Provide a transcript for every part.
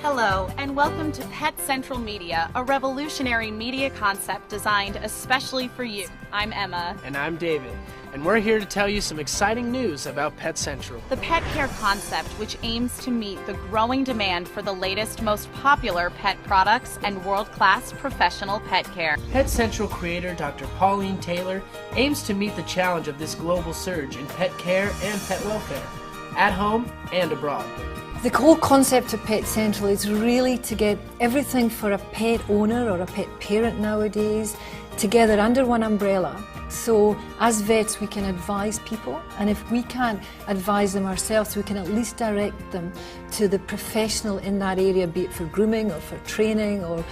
Hello, and welcome to Pet Central Media, a revolutionary media concept designed especially for you. I'm Emma. And I'm David, and we're here to tell you some exciting news about Pet Central. The pet care concept, which aims to meet the growing demand for the latest, most popular pet products and world-class professional pet care. Pet Central creator Dr. Pauline Taylor aims to meet the challenge of this global surge in pet care and pet welfare, at home and abroad. The whole concept of Pet Central is really to get everything for a pet owner or a pet parent nowadays together under one umbrella. So as vets we can advise people, and if we can't advise them ourselves, we can at least direct them to the professional in that area, be it for grooming or for training or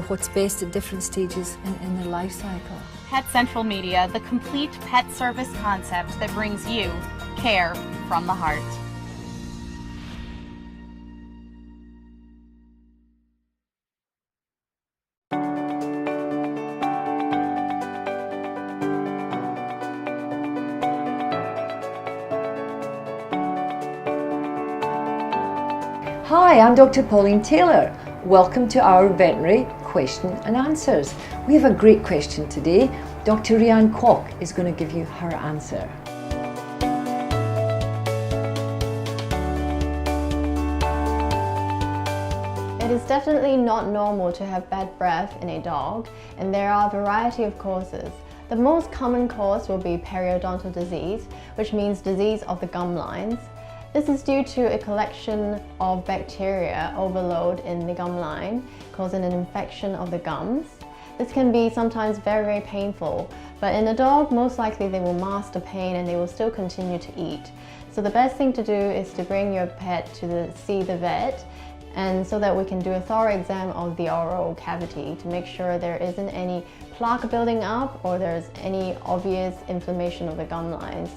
what's best at different stages in their life cycle. Pet Central Media, the complete pet service concept that brings you care from the heart. Hi, I'm Dr. Pauline Taylor. Welcome to our veterinary question and answers. We have a great question today. Dr. Rianne Kwok is going to give you her answer. It is definitely not normal to have bad breath in a dog, and there are a variety of causes. The most common cause will be periodontal disease, which means disease of the gum lines. This is due to a collection of bacteria overload in the gum line, causing an infection of the gums. This can be sometimes very, very painful, but in a dog, most likely they will mask the pain and they will still continue to eat. So the best thing to do is to bring your pet to see the vet, and so that we can do a thorough exam of the oral cavity to make sure there isn't any plaque building up or there's any obvious inflammation of the gum lines.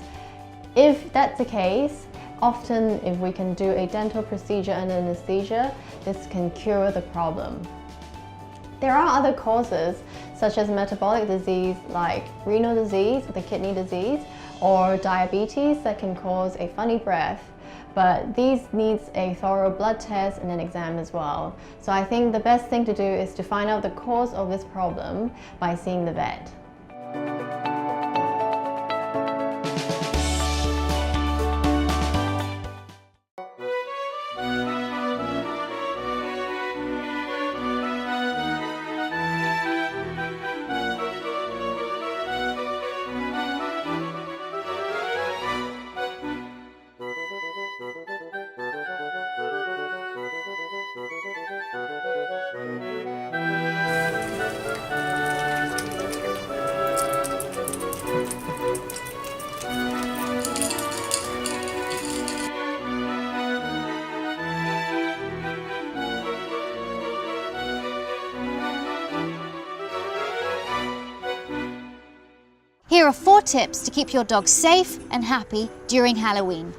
If that's the case, often if we can do a dental procedure under anesthesia, this can cure the problem. There are other causes such as metabolic disease like renal disease, the kidney disease, or diabetes that can cause a funny breath, but these needs a thorough blood test and an exam as well. So I think the best thing to do is to find out the cause of this problem by seeing the vet. Here are 4 tips to keep your dog safe and happy during Halloween.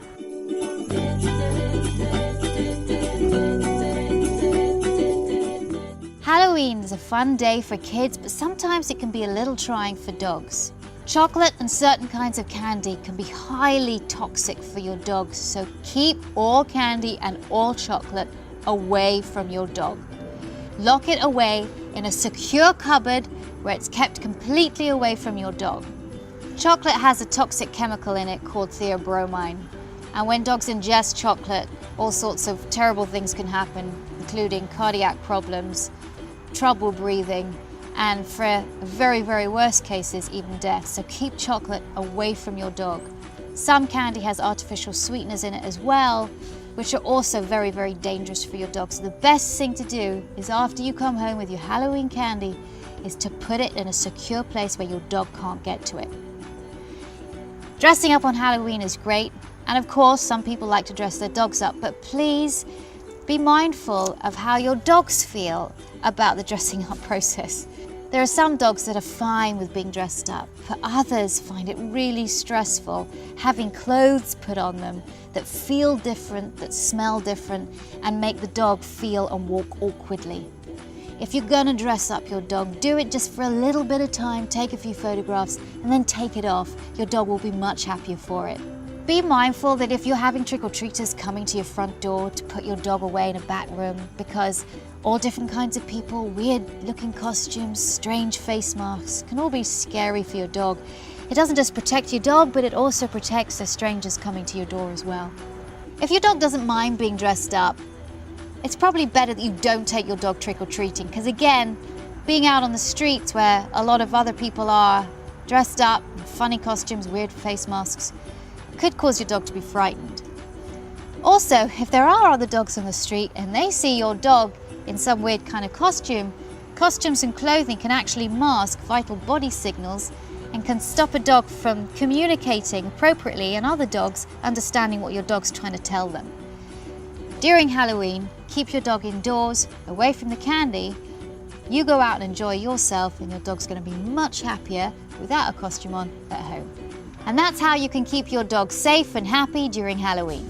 Halloween is a fun day for kids, but sometimes it can be a little trying for dogs. Chocolate and certain kinds of candy can be highly toxic for your dog, so keep all candy and all chocolate away from your dog. Lock it away in a secure cupboard where it's kept completely away from your dog. Chocolate has a toxic chemical in it called theobromine, and when dogs ingest chocolate, all sorts of terrible things can happen, including cardiac problems, trouble breathing, and for very, very worst cases, even death. So keep chocolate away from your dog. Some candy has artificial sweeteners in it as well, which are also very, very dangerous for your dog. So the best thing to do is after you come home with your Halloween candy is to put it in a secure place where your dog can't get to it. Dressing up on Halloween is great, and of course some people like to dress their dogs up, but please be mindful of how your dogs feel about the dressing up process. There are some dogs that are fine with being dressed up, but others find it really stressful having clothes put on them that feel different, that smell different, and make the dog feel and walk awkwardly. If you're gonna dress up your dog, do it just for a little bit of time, take a few photographs, and then take it off. Your dog will be much happier for it. Be mindful that if you're having trick-or-treaters coming to your front door to put your dog away in a back room, because all different kinds of people, weird-looking costumes, strange face masks, can all be scary for your dog. It doesn't just protect your dog, but it also protects the strangers coming to your door as well. If your dog doesn't mind being dressed up, it's probably better that you don't take your dog trick-or-treating, because again, being out on the streets where a lot of other people are dressed up in funny costumes, weird face masks, could cause your dog to be frightened. Also, if there are other dogs on the street and they see your dog in some weird kind of costume, costumes and clothing can actually mask vital body signals and can stop a dog from communicating appropriately and other dogs understanding what your dog's trying to tell them. During Halloween, keep your dog indoors, away from the candy. You go out and enjoy yourself, and your dog's going to be much happier without a costume on at home. And that's how you can keep your dog safe and happy during Halloween.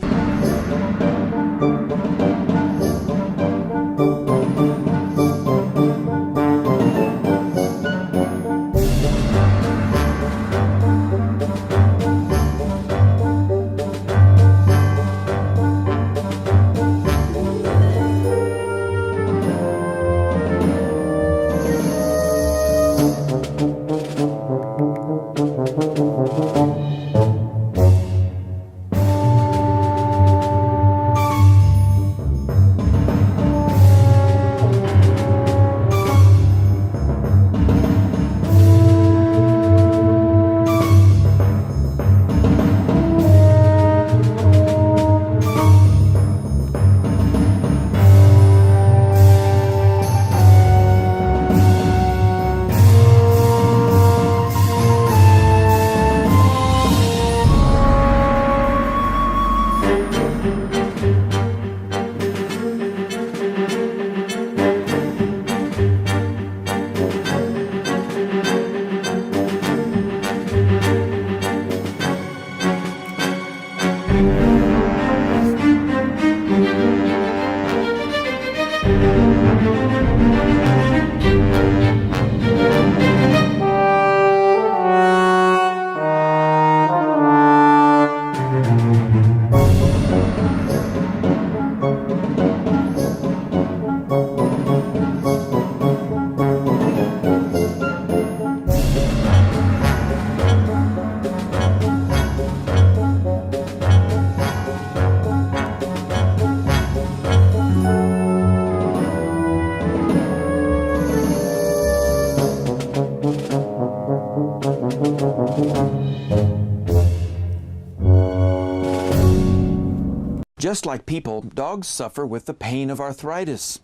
Just like people, dogs suffer with the pain of arthritis.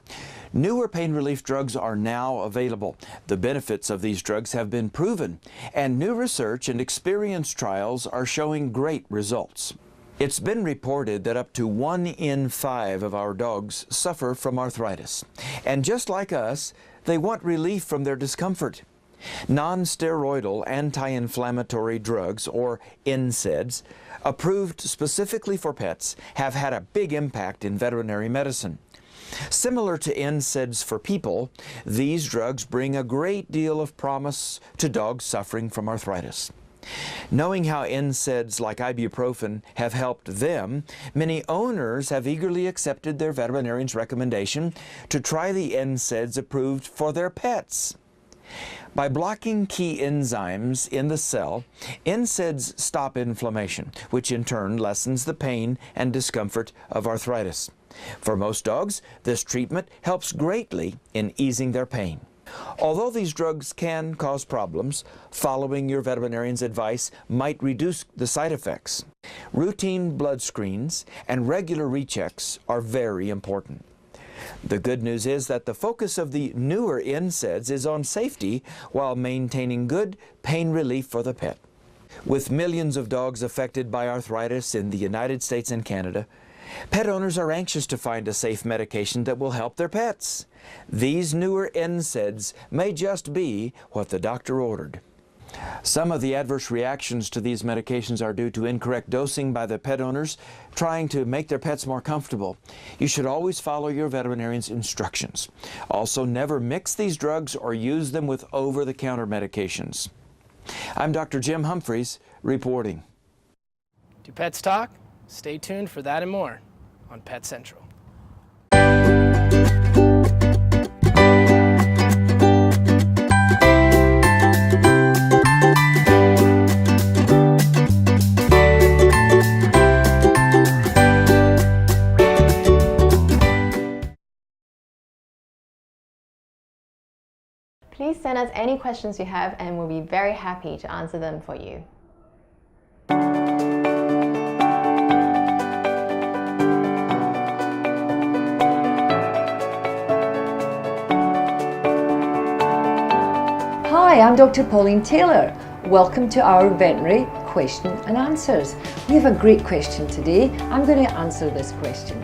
Newer pain relief drugs are now available. The benefits of these drugs have been proven, and new research and experience trials are showing great results. It's been reported that up to 1 in 5 of our dogs suffer from arthritis. And just like us, they want relief from their discomfort. Non-steroidal anti-inflammatory drugs, or NSAIDs, approved specifically for pets, have had a big impact in veterinary medicine. Similar to NSAIDs for people, these drugs bring a great deal of promise to dogs suffering from arthritis. Knowing how NSAIDs like ibuprofen have helped them, many owners have eagerly accepted their veterinarian's recommendation to try the NSAIDs approved for their pets. By blocking key enzymes in the cell, NSAIDs stop inflammation, which in turn lessens the pain and discomfort of arthritis. For most dogs, this treatment helps greatly in easing their pain. Although these drugs can cause problems, following your veterinarian's advice might reduce the side effects. Routine blood screens and regular rechecks are very important. The good news is that the focus of the newer NSAIDs is on safety while maintaining good pain relief for the pet. With millions of dogs affected by arthritis in the United States and Canada, pet owners are anxious to find a safe medication that will help their pets. These newer NSAIDs may just be what the doctor ordered. Some of the adverse reactions to these medications are due to incorrect dosing by the pet owners trying to make their pets more comfortable. You should always follow your veterinarian's instructions. Also, never mix these drugs or use them with over-the-counter medications. I'm Dr. Jim Humphries, reporting. Do pets talk? Stay tuned for that and more on Pet Central. Please send us any questions you have and we'll be very happy to answer them for you. Hi, I'm Dr. Pauline Taylor. Welcome to our veterinary question and answers. We have a great question today. I'm going to answer this question.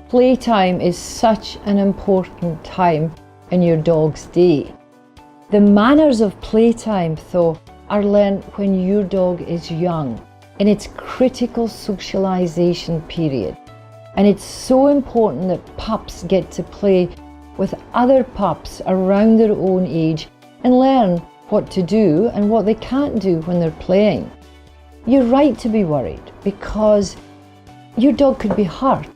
Playtime is such an important time in your dog's day. The manners of playtime, though, are learned when your dog is young, in its critical socialization period. And it's so important that pups get to play with other pups around their own age and learn what to do and what they can't do when they're playing. You're right to be worried because your dog could be hurt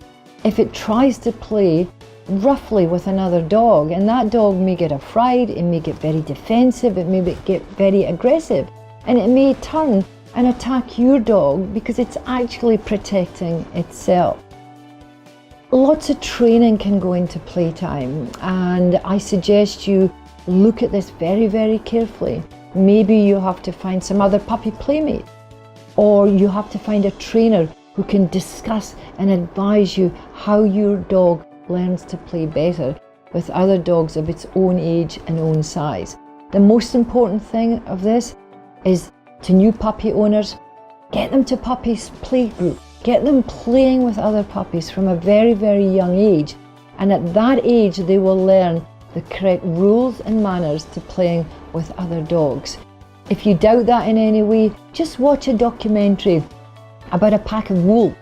if it tries to play roughly with another dog, and that dog may get a fright, it may get very defensive, it may get very aggressive, and it may turn and attack your dog because it's actually protecting itself. Lots of training can go into playtime, and I suggest you look at this very, very carefully. Maybe you have to find some other puppy playmate, or you have to find a trainer who can discuss and advise you how your dog learns to play better with other dogs of its own age and own size. The most important thing of this is to new puppy owners, get them to puppies play group. Get them playing with other puppies from a very, very young age, and at that age they will learn the correct rules and manners to playing with other dogs. If you doubt that in any way, just watch a documentary about a pack of wolves,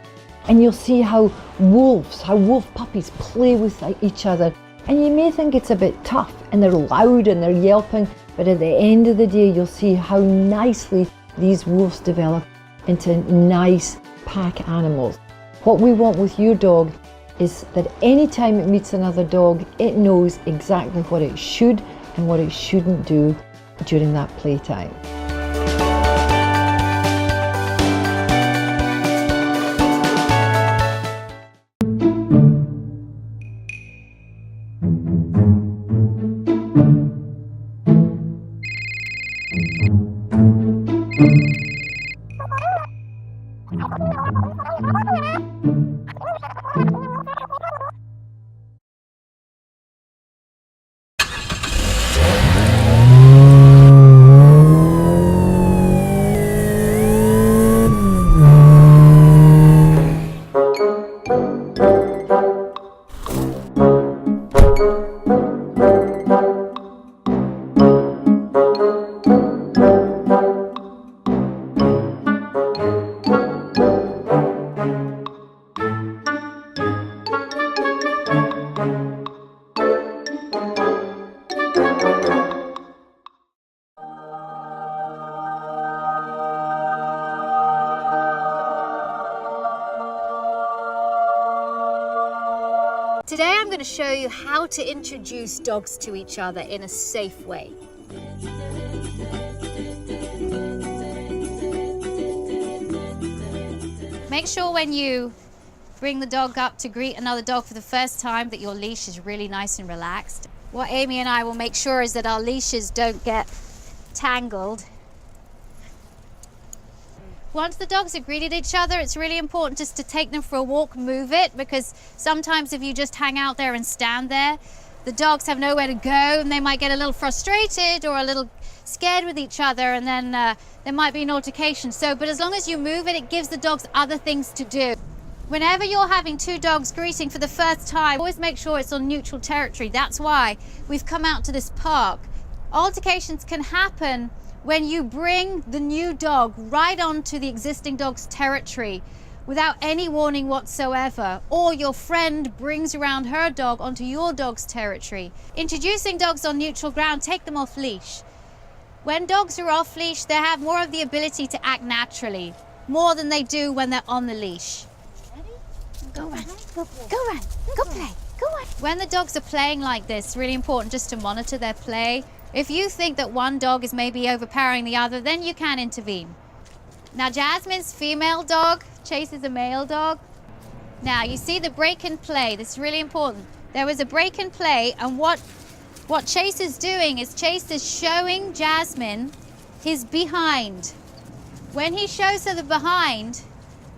and you'll see how wolf puppies play with each other, and you may think it's a bit tough and they're loud and they're yelping, but at the end of the day you'll see how nicely these wolves develop into nice pack animals. What we want with your dog is that anytime it meets another dog, it knows exactly what it should and what it shouldn't do during that playtime. Today I'm going to show you how to introduce dogs to each other in a safe way. Make sure when you bring the dog up to greet another dog for the first time that your leash is really nice and relaxed. What Amy and I will make sure is that our leashes don't get tangled. Once the dogs have greeted each other, it's really important just to take them for a walk, move it, because sometimes if you just hang out there and stand there, the dogs have nowhere to go and they might get a little frustrated or a little scared with each other, and then there might be an altercation. But as long as you move it, it gives the dogs other things to do. Whenever you're having two dogs greeting for the first time, always make sure it's on neutral territory. That's why we've come out to this park. Altercations can happen when you bring the new dog right onto the existing dog's territory without any warning whatsoever, or your friend brings around her dog onto your dog's territory. Introducing dogs on neutral ground, take them off leash. When dogs are off leash, they have more of the ability to act naturally, more than they do when they're on the leash. Go run, go run, go play, go on. When the dogs are playing like this, it's really important just to monitor their play. If you think that one dog is maybe overpowering the other, then you can intervene. Now Jasmine's female dog chases a male dog. Now you see the break and play, this is really important. There was a break and play, and what Chase is doing is Chase is showing Jasmine his behind. When he shows her the behind,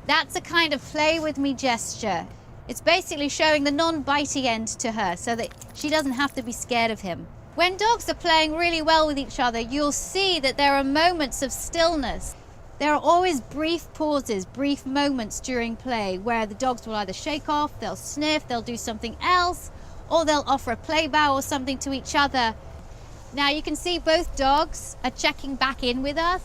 that's a kind of play with me gesture. It's basically showing the non-bitey end to her so that she doesn't have to be scared of him. When dogs are playing really well with each other, you'll see that there are moments of stillness. There are always brief pauses, brief moments during play where the dogs will either shake off, they'll sniff, they'll do something else, or they'll offer a play bow or something to each other. Now you can see both dogs are checking back in with us.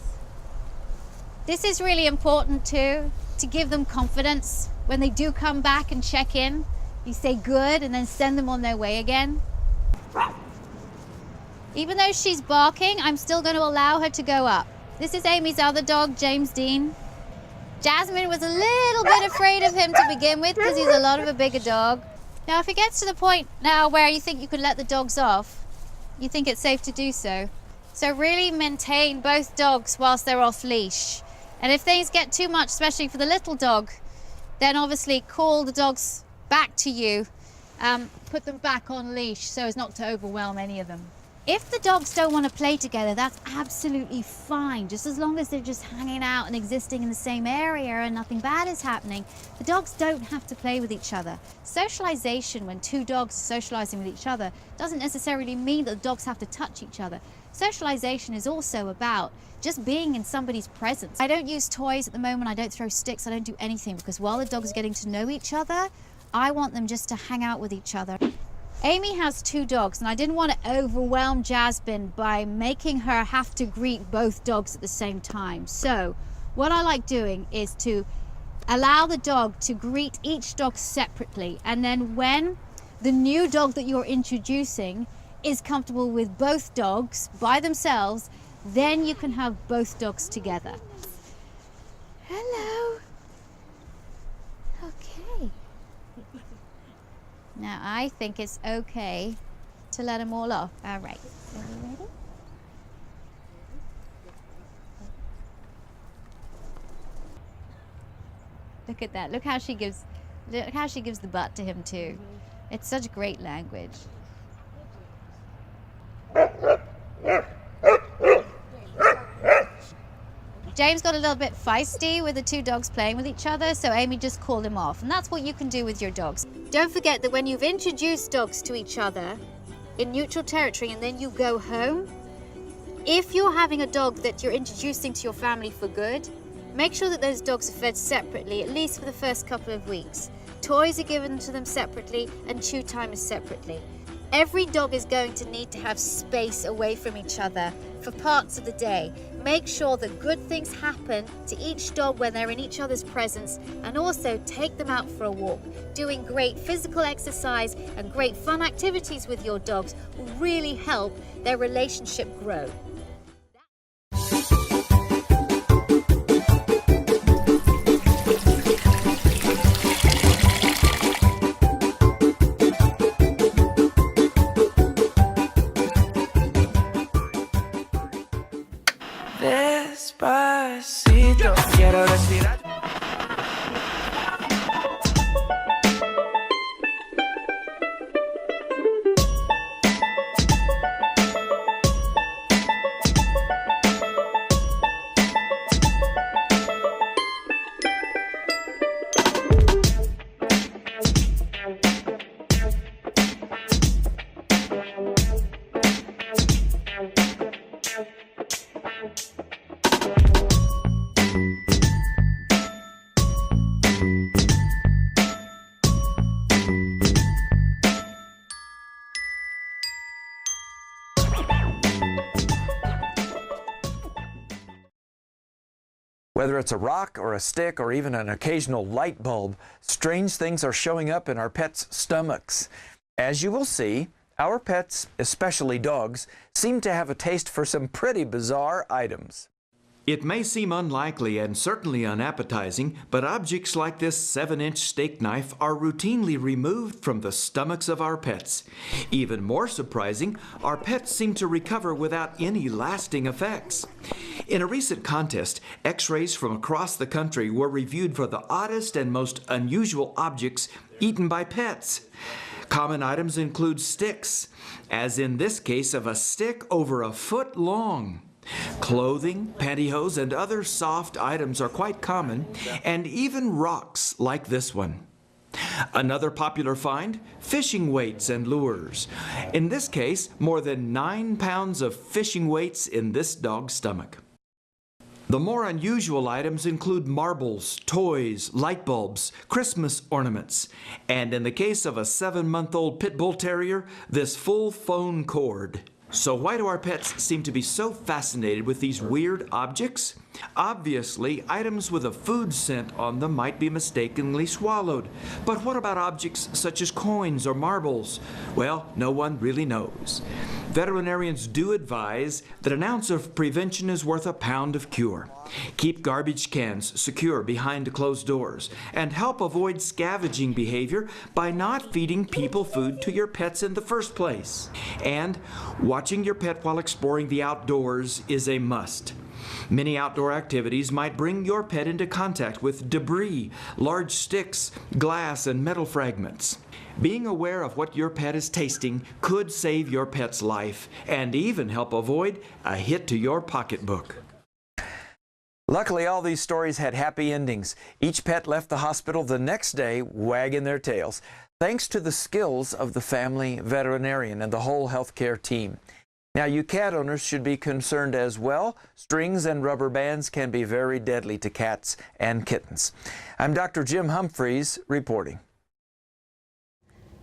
This is really important too, to give them confidence. When they do come back and check in, you say good and then send them on their way again. Even though she's barking, I'm still going to allow her to go up. This is Amy's other dog, James Dean. Jasmine was a little bit afraid of him to begin with because he's a lot of a bigger dog. Now if it gets to the point now where you think you can let the dogs off, you think it's safe to do so. So really maintain both dogs whilst they're off leash. And if things get too much, especially for the little dog, then obviously call the dogs back to you, put them back on leash so as not to overwhelm any of them. If the dogs don't want to play together, that's absolutely fine. Just as long as they're just hanging out and existing in the same area and nothing bad is happening, the dogs don't have to play with each other. Socialization, when two dogs are socializing with each other, doesn't necessarily mean that the dogs have to touch each other. Socialization is also about just being in somebody's presence. I don't use toys at the moment, I don't throw sticks, I don't do anything, because while the dogs are getting to know each other, I want them just to hang out with each other. Amy has two dogs, and I didn't want to overwhelm Jasmine by making her have to greet both dogs at the same time. So what I like doing is to allow the dog to greet each dog separately, and then when the new dog that you're introducing is comfortable with both dogs by themselves, then you can have both dogs together. Hello. Okay. Now I think it's okay to let them all off. All right. Are we ready? Look at that. Look how she gives the butt to him too. It's such great language. James got a little bit feisty with the two dogs playing with each other, so Amy just called him off. And that's what you can do with your dogs. Don't forget that when you've introduced dogs to each other in neutral territory and then you go home, if you're having a dog that you're introducing to your family for good, make sure that those dogs are fed separately, at least for the first couple of weeks. Toys are given to them separately and chew time is separately. Every dog is going to need to have space away from each other for parts of the day. Make sure that good things happen to each dog when they're in each other's presence, and also take them out for a walk. Doing great physical exercise and great fun activities with your dogs will really help their relationship grow. Despacito, quiero respirar. Whether it's a rock or a stick or even an occasional light bulb, strange things are showing up in our pets' stomachs. As you will see, Our pets, especially dogs, seem to have a taste for some pretty bizarre items. It may seem unlikely and certainly unappetizing, but objects like this 7-inch steak knife are routinely removed from the stomachs of our pets. Even more surprising, our pets seem to recover without any lasting effects. In a recent contest, X-rays from across the country were reviewed for the oddest and most unusual objects eaten by pets. Common items include sticks, as in this case of a stick over a foot long. Clothing, pantyhose, and other soft items are quite common, and even rocks like this one. Another popular find, fishing weights and lures. In this case, more than 9 pounds of fishing weights in this dog's stomach. The more unusual items include marbles, toys, light bulbs, Christmas ornaments, and in the case of a 7-month-old pit bull terrier, this full phone cord. So why do our pets seem to be so fascinated with these weird objects? Obviously, items with a food scent on them might be mistakenly swallowed. But what about objects such as coins or marbles? Well, no one really knows. Veterinarians do advise that an ounce of prevention is worth a pound of cure. Keep garbage cans secure behind closed doors, and help avoid scavenging behavior by not feeding people food to your pets in the first place. And watching your pet while exploring the outdoors is a must. Many outdoor activities might bring your pet into contact with debris, large sticks, glass, and metal fragments. Being aware of what your pet is tasting could save your pet's life and even help avoid a hit to your pocketbook. Luckily, all these stories had happy endings. Each pet left the hospital the next day wagging their tails, thanks to the skills of the family veterinarian and the whole healthcare team. Now, you cat owners should be concerned as well. Strings and rubber bands can be very deadly to cats and kittens. I'm Dr. Jim Humphries reporting.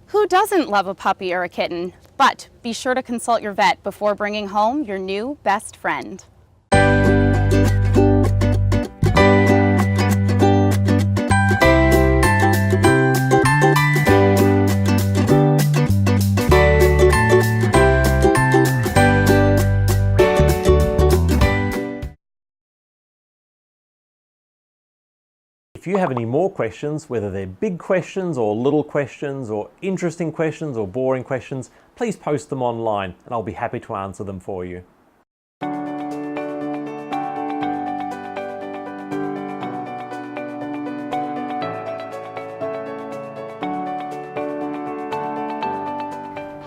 Who doesn't love a puppy or a kitten? But be sure to consult your vet before bringing home your new best friend. If you have any more questions, whether they're big questions or little questions or interesting questions or boring questions, please post them online and I'll be happy to answer them for you.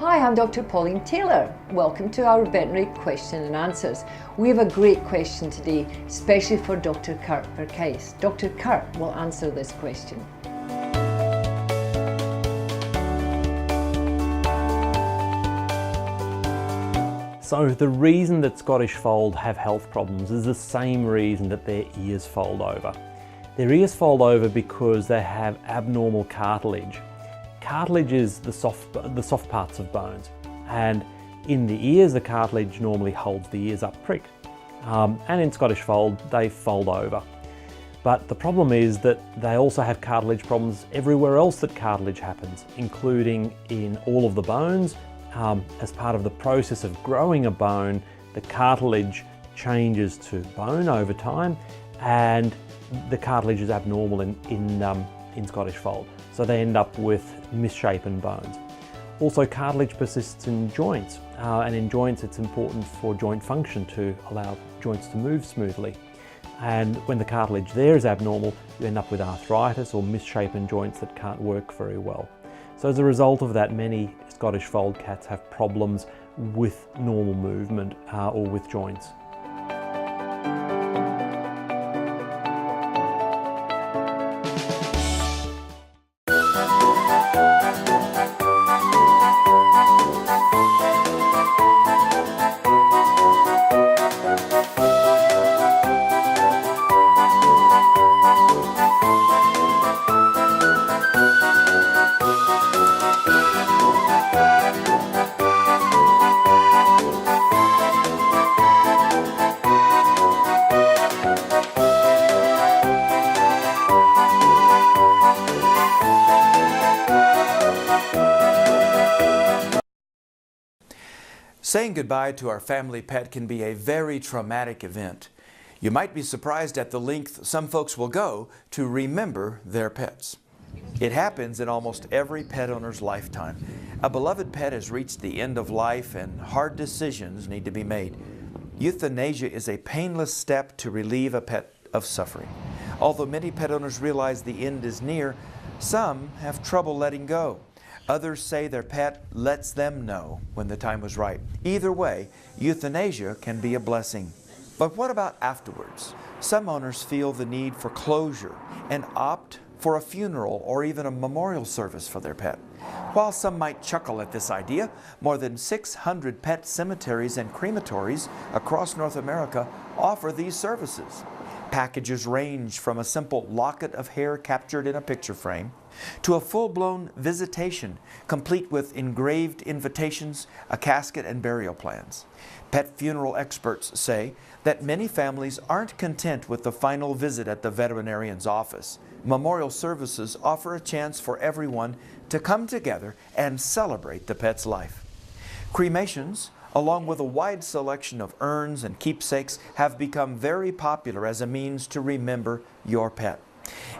Hi, I'm Dr. Pauline Taylor. Welcome to our veterinary question and answers. We have a great question today, especially for Dr. Kurt Verkeis. Dr. Kurt will answer this question. So the reason that Scottish Fold have health problems is the same reason that their ears fold over. Their ears fold over because they have abnormal cartilage. Cartilage is the soft parts of bones, and in the ears the cartilage normally holds the ears up pricked, and in Scottish Fold they fold over. But the problem is that they also have cartilage problems everywhere else that cartilage happens, including in all of the bones. As part of the process of growing a bone, the cartilage changes to bone over time, and the cartilage is abnormal in Scottish Fold. So they end up with misshapen bones. Also, cartilage persists in joints, and in joints it's important for joint function to allow joints to move smoothly. And when the cartilage there is abnormal, you end up with arthritis or misshapen joints that can't work very well. So as a result of that, many Scottish Fold cats have problems with normal movement or with joints. Saying goodbye to our family pet can be a very traumatic event. You might be surprised at the length some folks will go to remember their pets. It happens in almost every pet owner's lifetime. A beloved pet has reached the end of life and hard decisions need to be made. Euthanasia is a painless step to relieve a pet of suffering. Although many pet owners realize the end is near, some have trouble letting go. Others say their pet lets them know when the time was right. Either way, euthanasia can be a blessing. But what about afterwards? Some owners feel the need for closure and opt for a funeral or even a memorial service for their pet. While some might chuckle at this idea, more than 600 pet cemeteries and crematories across North America offer these services. Packages range from a simple locket of hair captured in a picture frame to a full-blown visitation, complete with engraved invitations, a casket, and burial plans. Pet funeral experts say that many families aren't content with the final visit at the veterinarian's office. Memorial services offer a chance for everyone to come together and celebrate the pet's life. Cremations, along with a wide selection of urns and keepsakes, have become very popular as a means to remember your pet.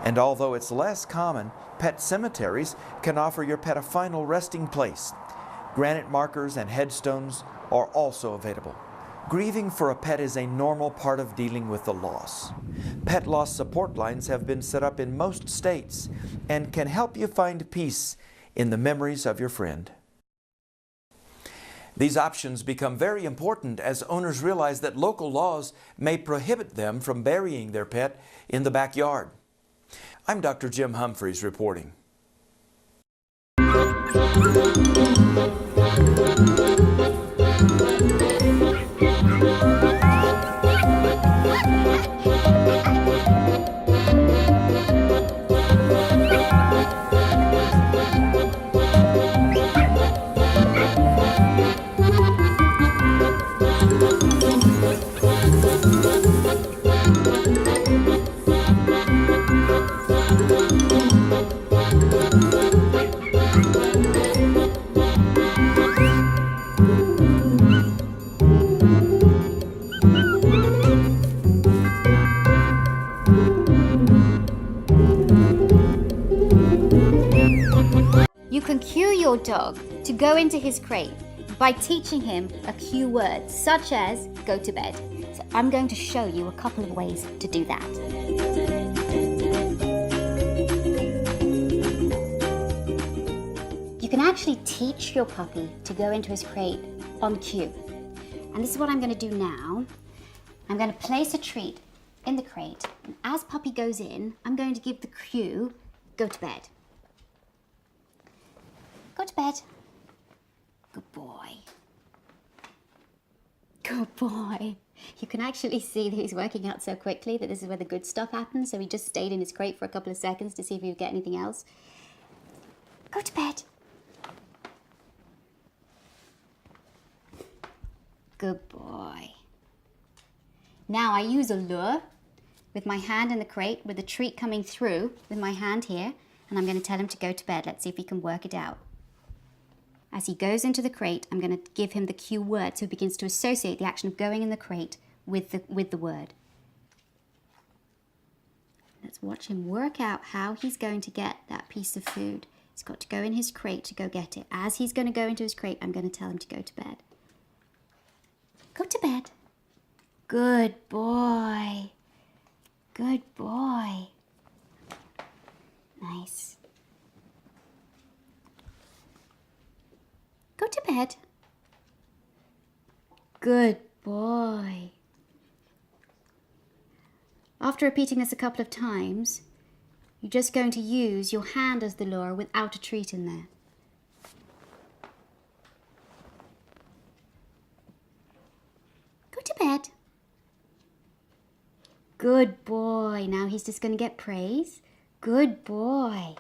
And although it's less common, pet cemeteries can offer your pet a final resting place. Granite markers and headstones are also available. Grieving for a pet is a normal part of dealing with the loss. Pet loss support lines have been set up in most states and can help you find peace in the memories of your friend. These options become very important as owners realize that local laws may prohibit them from burying their pet in the backyard. I'm Dr. Jim Humphries reporting. You can cue your dog to go into his crate by teaching him a cue word, such as go to bed. So I'm going to show you a couple of ways to do that. You can actually teach your puppy to go into his crate on cue. And this is what I'm going to do now. I'm going to place a treat in the crate, and as puppy goes in, I'm going to give the cue, go to bed. Go to bed. Good boy. Good boy. You can actually see that he's working out so quickly that this is where the good stuff happens. So he just stayed in his crate for a couple of seconds to see if he would get anything else. Go to bed. Good boy. Now I use a lure with my hand in the crate with the treat coming through with my hand here, and I'm going to tell him to go to bed. Let's see if he can work it out. As he goes into the crate, I'm going to give him the cue word so he begins to associate the action of going in the crate with the word. Let's watch him work out how he's going to get that piece of food. He's got to go in his crate to go get it. As he's going to go into his crate, I'm going to tell him to go to bed. Go to bed. Good boy. Good boy. Nice. Go to bed. Good boy. After repeating this a couple of times, you're just going to use your hand as the lure without a treat in there. Go to bed. Good boy. Now he's just going to get praise. Good boy.